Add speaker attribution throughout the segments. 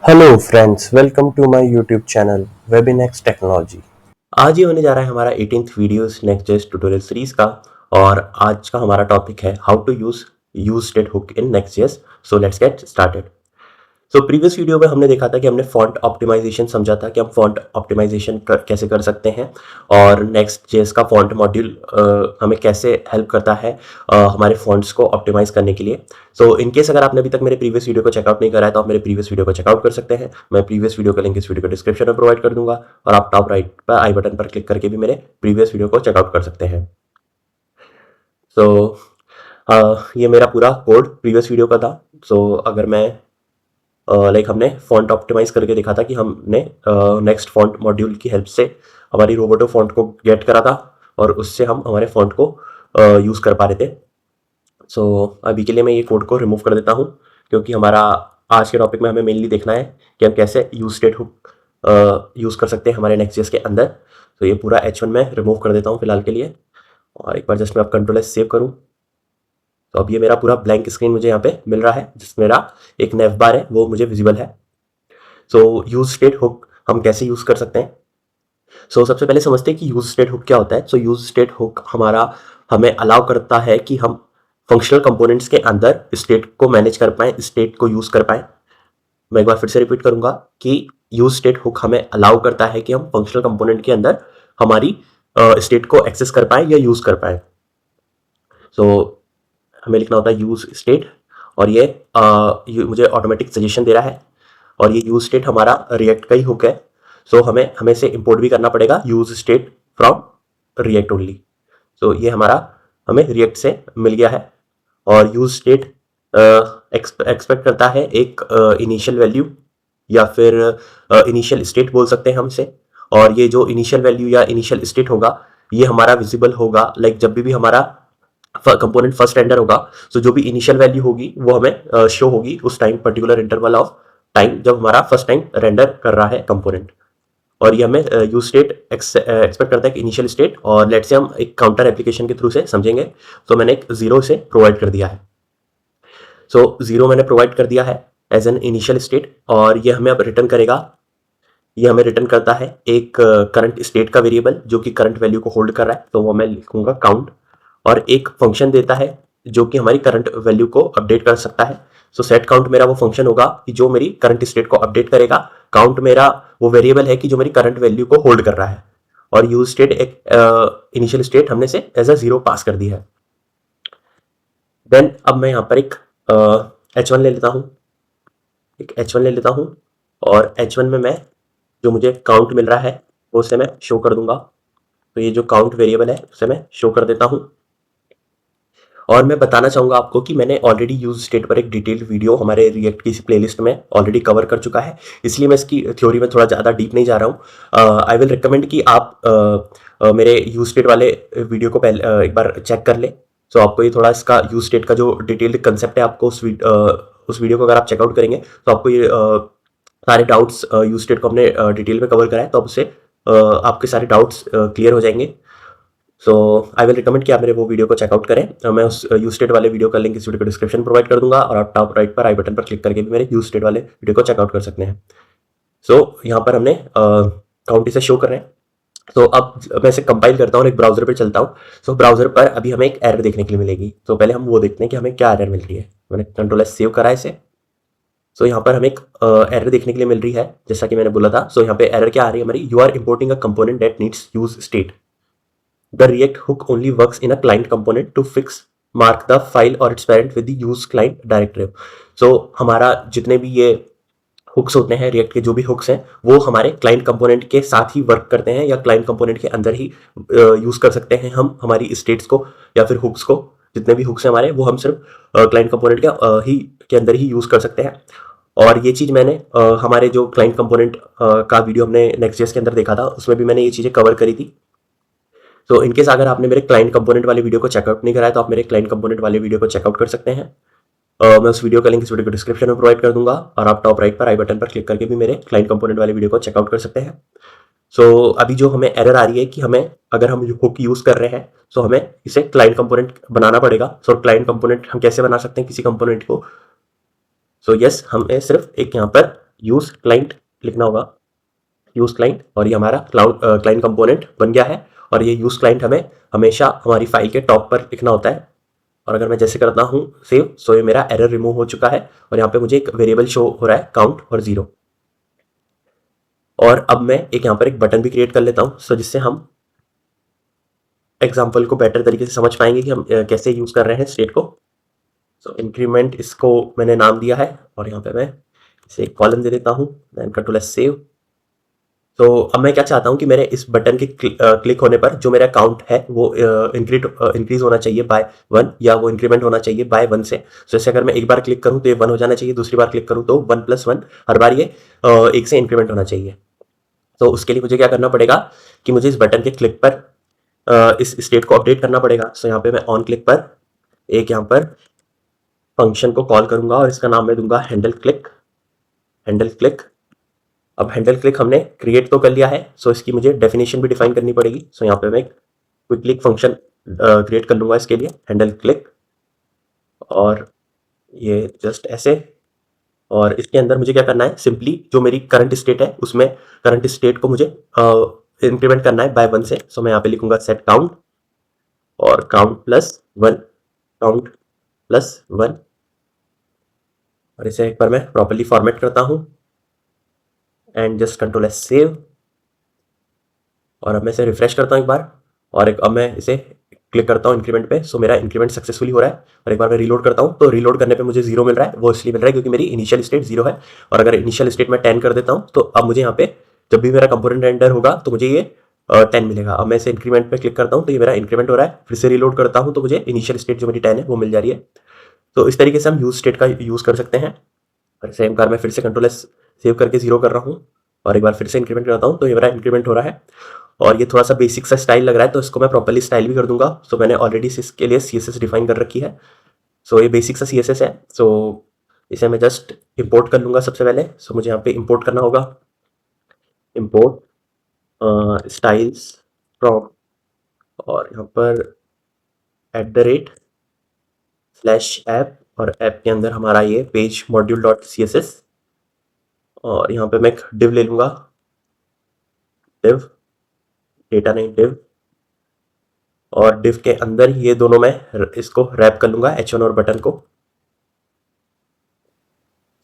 Speaker 1: Hello friends, welcome to my YouTube channel Webinex technology. आज ये होने जा रहा है हमारा 18th videos Next.js tutorial series का। और आज का हमारा टॉपिक है how to use state hook in Next.js. So let's get started. So previous video में हमने देखा था कि हमने फॉन्ट ऑप्टिमाइजेशन समझा था कि हम फॉन्ट ऑप्टिमाइजेशन कैसे कर सकते हैं, और नेक्स्ट जेएस का फॉन्ट मॉड्यूल हमें कैसे हेल्प करता है हमारे फॉन्ट्स को ऑप्टिमाइज करने के लिए। सो इन केस अगर आपने अभी तक मेरे प्रीवियस वीडियो को चेकआउट नहीं करा है तो आप मेरे प्रीवियस वीडियो को चेकआउट कर सकते हैं। मैं प्रीवियस वीडियो का लिंक इस वीडियो को डिस्क्रिप्शन में प्रोवाइड कर दूंगा, और आप टॉप राइट पर आई बटन पर क्लिक करके भी मेरे प्रीवियस वीडियो को चेकआउट कर सकते हैं। सो ये मेरा पूरा कोड प्रीवियस वीडियो का था। सो अगर मैं हमने फॉन्ट ऑप्टिमाइज करके देखा था कि हमने नेक्स्ट फॉन्ट मॉड्यूल की हेल्प से हमारी रोबोटो फॉन्ट को गेट करा था, और उससे हम हमारे फॉन्ट को यूज़ कर पा रहे थे। सो अभी के लिए मैं ये कोड को रिमूव कर देता हूँ, क्योंकि हमारा आज के टॉपिक में हमें मेनली देखना है कि हम कैसे यूज स्टेट हुक यूज़ कर सकते हैं हमारे नेक्स्ट.js के अंदर। तो ये पूरा H1 में रिमूव कर देता हूँ फिलहाल के लिए, और एक बार जस्ट मैं अब कंट्रोल सेव करूँ तो अब ये मेरा पूरा ब्लैंक स्क्रीन मुझे यहाँ पे मिल रहा है, जिसमें मेरा एक नेव बार है वो मुझे विजिबल है। सो यूज स्टेट हुक हम कैसे यूज कर सकते हैं। सबसे पहले समझते हैं कि यूज स्टेट हुक क्या होता है। यूज स्टेट हुक हमें अलाउ करता है कि हम फंक्शनल कंपोनेंट्स के अंदर स्टेट को मैनेज कर पाएं, स्टेट को यूज कर पाएं। मैं एक बार फिर से रिपीट करूंगा कि यूज स्टेट हुक हमें अलाउ करता है कि हम फंक्शनल कंपोनेंट के अंदर हमारी स्टेट को एक्सेस कर पाएं या यूज कर पाएं। हमें लिखना होता है यूज स्टेट, और ये मुझे ऑटोमेटिक सजेशन दे रहा है, और ये यूज स्टेट हमारा रिएक्ट का ही हुक है। हमें से इंपोर्ट भी करना पड़ेगा use state from react only. ये हमें रिएक्ट से मिल गया है, और यूज स्टेट एक्सपेक्ट करता है एक इनिशियल वैल्यू या फिर इनिशियल स्टेट बोल सकते हैं हम इसे। और ये जो इनिशियल वैल्यू या इनिशियल स्टेट होगा ये हमारा विजिबल होगा जब भी हमारा कंपोनेंट फर्स्ट रेंडर होगा। जो भी इनिशियल वैल्यू होगी वो हमें शो होगी उस time, particular interval of time जब हमारा फर्स्ट टाइम रेंडर कर रहा है कंपोनेंट। और ये हमें यूज स्टेट एक्सपेक्ट करता है कि इनिशियल स्टेट, और लेट से हम एक काउंटर एप्लीकेशन के थ्रू से समझेंगे। मैंने एक जीरो से प्रोवाइड कर दिया है। जीरो मैंने प्रोवाइड कर दिया है एज एन इनिशियल स्टेट, और ये हमें अब रिटर्न करेगा। ये हमें रिटर्न करता है एक करंट स्टेट का वेरिएबल जो कि करंट वैल्यू को होल्ड कर रहा है, तो वो मैं लिखूंगा काउंट। और एक फंक्शन देता है जो कि हमारी करंट वैल्यू को अपडेट कर सकता है। सेट काउंट मेरा वो फंक्शन होगा कि जो मेरी करंट स्टेट को अपडेट करेगा। काउंट मेरा वो वेरिएबल है कि जो मेरी करंट वैल्यू को होल्ड कर रहा है। और यूज स्टेट एक इनिशियल स्टेट हमने से एज अ जीरो पास कर दी है। देन अब मैं यहाँ पर एक H1 ले लेता हूँ, और H1 में मैं जो मुझे काउंट मिल रहा है वो उसे मैं शो कर दूंगा। तो ये जो काउंट वेरिएबल है उसे मैं शो कर देता हूँ। और मैं बताना चाहूंगा आपको कि मैंने ऑलरेडी यूज स्टेट पर एक डिटेल्ड वीडियो हमारे रिएक्ट की प्लेलिस्ट में ऑलरेडी कवर कर चुका है, इसलिए मैं इसकी थ्योरी में थोड़ा ज़्यादा डीप नहीं जा रहा हूँ। आई विल रिकमेंड कि आप मेरे यूज स्टेट वाले वीडियो को पहले एक बार चेक कर ले। आपको ये थोड़ा इसका यूज स्टेट का जो डिटेल्ड कंसेप्ट है आपको उस वीडियो को अगर आप चेकआउट करेंगे तो आपको ये सारे डाउट्स यूज स्टेट को हमने डिटेल में कवर करा है, तो अब उससे आपके सारे डाउट्स क्लियर हो जाएंगे। आई विल रिकमेंड कि आप मेरे वो वीडियो को चेकआउट करें। मैं उस यूज स्टेट वाले वीडियो का लिंक इस वीडियो को डिस्क्रिप्शन प्रोवाइड कर दूंगा, और आप टॉप राइट पर आई बटन पर क्लिक करके भी मेरे यूज स्टेट वाले वीडियो को चेकआउट कर सकते हैं। यहाँ पर हमने काउंट इसे शो कर रहे हैं। अब मैं इसे कंपाइल करता हूँ और एक ब्राउजर पर चलता हूँ। ब्राउजर पर अभी हमें एक एरर देखने के लिए मिलेगी। पहले हम वो देखते हैं कि हमें क्या एरर मिल रही है। मैंने कंट्रोल एस सेव करा है इसे। यहाँ पर हमें एक एरर देखने के लिए मिल रही है, जैसा कि मैंने बोला था। यहाँ पे एरर क्या आ रही है हमारी, you are importing a component that needs use state. The React hook only works in a client component to mark the file or its parent with the use client directive। हमारा जितने भी ये hooks होते हैं, react के जो भी hooks हैं वो हमारे क्लाइंट कंपोनेंट के साथ ही वर्क करते हैं, या क्लाइंट कंपोनेंट के अंदर ही यूज कर सकते हैं हम हमारी स्टेट्स को या फिर हुक्स को। जितने भी हुक्स हैं हमारे वो हम सिर्फ क्लाइंट कंपोनेंट के अंदर ही यूज कर सकते हैं। और ये चीज़ मैंने हमारे जो क्लाइंट कंपोनेंट का वीडियो हमने नेक्स्ट.js के अंदर देखा था उसमें भी मैंने ये चीज़ें कवर करी थी। इनकेस अगर आपने मेरे क्लाइंट कंपोनेंट वाले वीडियो को चेकआउट नहीं कराया तो आप मेरे क्लाइंट कंपोनेंट वाले वीडियो को चेकआउट कर सकते हैं। मैं उस वीडियो का लिंक इस वीडियो को डिस्क्रिप्शन में प्रोवाइड कर दूंगा, और आप टॉप राइट पर आई बटन पर क्लिक करके भी मेरे क्लाइंट कंपोनेंट वाले वीडियो को चेकआउट कर सकते हैं। अभी जो हमें एरर आ रही है कि हमें अगर हम हुक यूज कर रहे हैं हमें इसे क्लाइंट कंपोनेंट बनाना पड़ेगा। क्लाइंट कंपोनेंट हम कैसे बना सकते हैं किसी कंपोनेंट को। यस हमें सिर्फ एक यहाँ पर यूज क्लाइंट लिखना होगा, यूज क्लाइंट, और ये हमारा क्लाइंट कंपोनेंट बन गया है। और ये यूज क्लाइंट हमें हमेशा हमारी फाइल के टॉप पर लिखना होता है। और अगर मैं जैसे करता हूँ सेव, सो ये मेरा एरर रिमूव हो चुका है और यहाँ पे मुझे एक वेरिएबल शो हो रहा है काउंट और 0। और अब मैं एक यहाँ पर एक बटन भी क्रिएट कर लेता हूँ, सो जिससे हम एग्जाम्पल को बेटर तरीके से समझ पाएंगे कि हम कैसे यूज कर रहे हैं स्टेट को। सो इंक्रीमेंट, इसको मैंने नाम दिया है और यहाँ पे मैं इसे एक कॉलम दे देता हूँ, देन कंट्रोल एस सेव। तो अब मैं क्या चाहता हूँ कि मेरे इस बटन के क्लिक होने पर जो मेरा काउंट है वो इंक्रीज होना चाहिए बाय 1, या वो इंक्रीमेंट होना चाहिए बाय 1 से। तो जैसे अगर मैं एक बार क्लिक करूँ तो ये 1 हो जाना चाहिए, दूसरी बार क्लिक करूँ तो 1 + 1, हर बार ये 1 से इंक्रीमेंट होना चाहिए। तो उसके लिए मुझे क्या करना पड़ेगा कि मुझे इस बटन के क्लिक पर इस स्टेट को अपडेट करना पड़ेगा। सो यहाँ पे मैं ऑन क्लिक पर एक यहाँ पर फंक्शन को कॉल करूंगा और इसका नाम मैं दूंगा हैंडल क्लिक। हैंडल क्लिक, अब हैंडल क्लिक हमने क्रिएट तो कर लिया है, सो इसकी मुझे डेफिनेशन भी डिफाइन करनी पड़ेगी। सो यहाँ पे मैं क्विकली फंक्शन क्रिएट कर लूंगा इसके लिए, हैंडल क्लिक, और ये जस्ट ऐसे। और इसके अंदर मुझे क्या करना है, सिंपली जो मेरी करंट स्टेट है उसमें करंट स्टेट को मुझे इंक्रीमेंट करना है बाय 1 से। सो मैं यहाँ पे लिखूंगा सेट काउंट और काउंट +1, काउंट +1, और इसे एक बार मैं प्रॉपर्ली फॉर्मेट करता हूँ and just control S save. और अब मैं इसे रिफ्रेश करता हूँ एक बार, और अब मैं इसे क्लिक करता हूँ इंक्रीमेंट पे। सो मेरा इंक्रीमेंट सक्सेसफुली हो रहा है। और एक बार मैं रीलोड करता हूँ तो रीलोड करने पे मुझे 0 मिल रहा है। वो इसलिए मिल रहा है क्योंकि मेरी इनिशियल स्टेट 0 है। और अगर इनिशियल स्टेट में 10 कर देता हूँ तो अब मुझे यहाँ पे जब भी मेरा कंपोनेंट रेंडर होगा तो मुझे ये 10 मिलेगा। अब मैं इसे इंक्रीमेंट पे क्लिक करता हूँ तो ये मेरा इंक्रीमेंट हो रहा है। फिर से रीलोड करता हूँ तो मुझे इनिशियल स्टेट जो मेरी 10 है वो मिल जा रही है। तो इस तरीके से हम यूज स्टेट का यूज कर सकते हैं। और सेम बार मैं फिर से कंट्रोल एस सेव करके 0 कर रहा हूँ और एक बार फिर से इंक्रीमेंट करता हूँ तो ये मेरा इंक्रीमेंट हो रहा है। और ये थोड़ा सा बेसिक सा स्टाइल लग रहा है तो इसको मैं प्रॉपर्ली स्टाइल भी कर दूंगा। सो मैंने ऑलरेडी इसके लिए CSS डिफाइन कर रखी है। सो ये बेसिक सा CSS है। सो इसे मैं जस्ट इंपोर्ट कर लूंगा सबसे पहले। सो मुझे यहाँ पे इंपोर्ट करना होगा, इंपोर्ट स्टाइल्स फ्रॉम, और यहाँ पर @/ऐप, और ऐप के अंदर हमारा ये पेज मॉड्यूल डॉट CSS, और यहाँ पे मैं एक डिव ले लूंगा, डिव डेटा नहीं डिव, और डिव के अंदर ये दोनों मैं इसको रैप कर लूंगा, H1 और बटन को।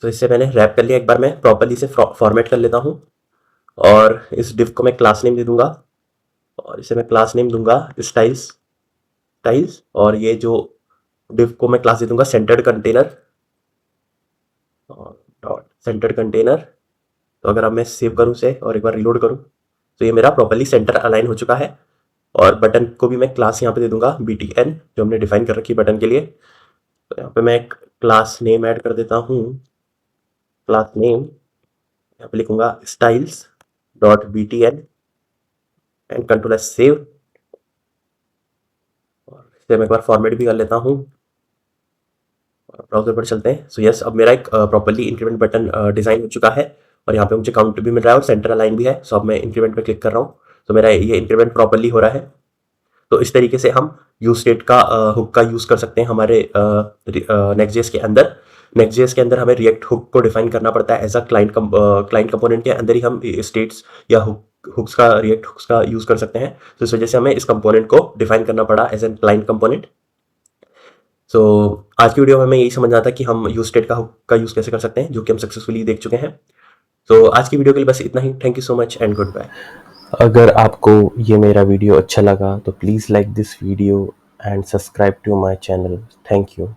Speaker 1: तो इससे मैंने रैप कर लिया। एक बार मैं प्रॉपर्ली से फॉर्मेट कर लेता हूँ और इस डिव को मैं क्लास नेम दे दूंगा, और इसे मैं क्लास नेम दूंगा स्टाइल्स, और ये जो डिव को मैं क्लास दे दूंगा centred container, dot centred container. तो अगर अब मैं सेव करूँ से और एक बार रिलोड करूँ तो ये मेरा प्रॉपर्ली सेंटर अलाइन हो चुका है। और बटन को भी मैं क्लास यहाँ पे दे दूंगा BTN, जो हमने डिफाइन कर रखी है बटन के लिए। तो यहाँ पे मैं एक क्लास नेम ऐड कर देता हूँ, क्लास नेम यहाँ पे लिखूंगा styles.btn and control S save. और इसे मैं एक बार फॉर्मेट भी कर लेता हूँ और ब्राउजर पर चलते हैं। सो यस, अब मेरा एक प्रॉपर्ली इंक्रीमेंट बटन डिजाइन हो चुका है और यहाँ पे मुझे काउंट भी मिल रहा है और सेंटर अलाइन भी है। सो अब मैं इंक्रीमेंट पे क्लिक कर रहा हूँ तो मेरा ये इंक्रीमेंट प्रॉपर्ली हो रहा है। तो इस तरीके से हम यूज स्टेट का हुक का यूज कर सकते हैं हमारे नेक्स्ट.जेएस के अंदर। नेक्स्ट.जेएस के अंदर हमें रिएक्ट हुक को डिफाइन करना पड़ता है एज अ क्लाइंट कंपोनेंट के अंदर ही हम स्टेट्स या हुक्स का रिएक्ट हुक्स का यूज कर सकते हैं। तो इस वजह से हमें इस कंपोनेंट को डिफाइन करना पड़ा एज एन क्लाइंट कंपोनेंट। सो आज की वीडियो में हमें यही समझना था कि हम यूज स्टेट का हुक का यूज कैसे कर सकते हैं, जो कि हम सक्सेसफुली देख चुके हैं। तो आज की वीडियो के लिए बस इतना ही। Thank you so much and good bye.
Speaker 2: अगर आपको ये मेरा वीडियो अच्छा लगा तो please like this video and subscribe to my channel. Thank you.